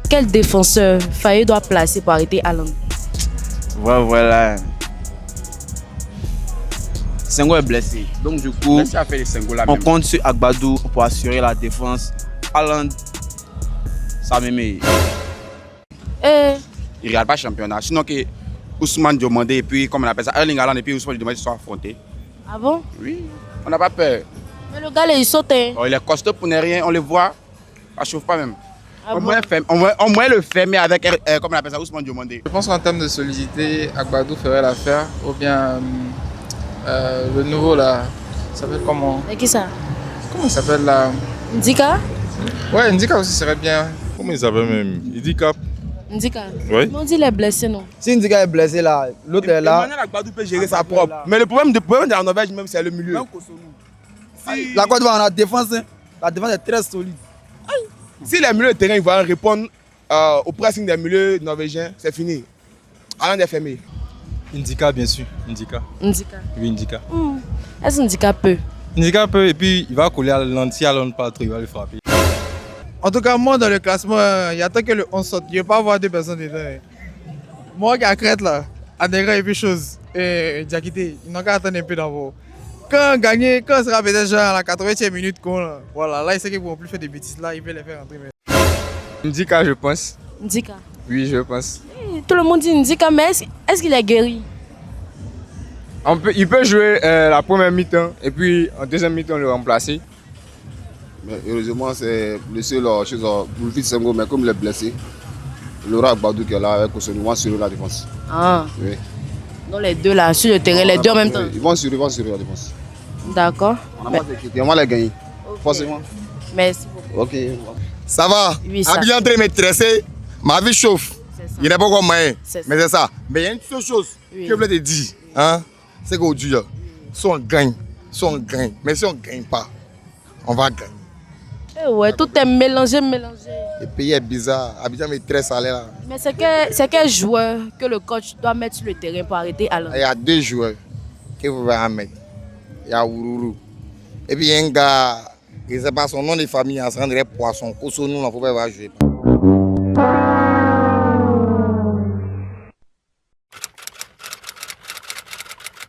quel défenseur Faye doit placer pour arrêter Haaland? Voilà. Senghor est blessé. Donc du coup, on compte sur Agbadou pour assurer la défense. Haaland, ça m'aime. Il regarde pas le championnat. Sinon que Ousmane Diomandé et puis, comme on appelle ça, Erling Haaland et puis Ousmane Diomandé sont affrontés. Ah bon? Oui, on n'a pas peur. Mais le gars, là, il saute. Hein. Oh, il est costaud pour ne rien, on le voit. Ça chauffe pas même. Ah au, bon? moins le fait, mais avec, comme on appelle ça, Ousmane Diomandé. Je pense qu'en termes de solidité, Agbadou ferait l'affaire. Ou bien le nouveau là, ça s'appelle comment? Mais qui ça? Comment il s'appelle là? Ndika? Ouais, Ndika aussi serait bien. Comment il s'appelle même? Ndika. Ndika? Oui. Mais on dit qu'il est blessé, non? Si Ndika est blessé là, l'autre est là. Emmanuel Agbadou peut gérer sa propre. Mais le problème de la Norvège même, c'est le milieu. La Côte d'Ivoire, on a défense. La défense est très solide. Si les milieux de terrain ils vont répondre au pressing des milieux norvégiens, c'est fini. Haaland est fermé. Ndika, bien sûr. Ndika. Ndika. Oui, Ndika. Est-ce que Ndika peut? Ndika peut, et puis il va coller à Haaland. Si Haaland pas trop, il va le frapper. En tout cas, moi, dans le classement, il y a tant que le 11 saute. Je ne vais pas avoir deux personnes dedans. Moi, qui a crête là, Adégra et puis chose, et Diakité, ils n'ont qu'à attendre un peu d'abord. Quand gagner, quand sera peut-être genre à la 80e minute, voilà, là, ils savent qu'ils ne pourront plus faire des bêtises là, ils veulent les faire rentrer. Ndika, je pense. Ndika. Oui, je pense. Tout le monde dit Ndika, mais est-ce qu'il est guéri? Il peut jouer la première mi-temps et puis en deuxième mi-temps le remplacer. Mais heureusement, c'est le seul chose pour le fils Senghor, mais comme il est blessé, il aura Agbadou qui est là avec Kosonou, sur la défense. Ah. Oui. Donc les deux là, sur le terrain, les deux en même temps. Ils vont sur la défense. D'accord. On n'a pas d'inquiétude, on va les gagner. Okay. Forcément. Merci beaucoup. Ok. Ça va? Oui, ça. Habillé en train de me stresser, ma vie chauffe. Il n'est pas comme moi. C'est ça. Mais c'est ça. Mais il y a une seule chose Oui. que je voulais te dire. Hein? C'est qu'aujourd'hui, si on gagne, mais si on ne gagne pas, on va gagner. Eh ouais, tout est mélangé. Le pays est bizarre. Abidjan me stresse à là. Mais c'est quel joueur que le coach doit mettre sur le terrain pour arrêter Haaland? Il y a deux joueurs qu'il faut mettre. Il y a Ourourou. Et puis il y a un gars, je ne sais pas son nom de famille, il se rendrait Poisson. Kosonou, il ne faut pas jouer.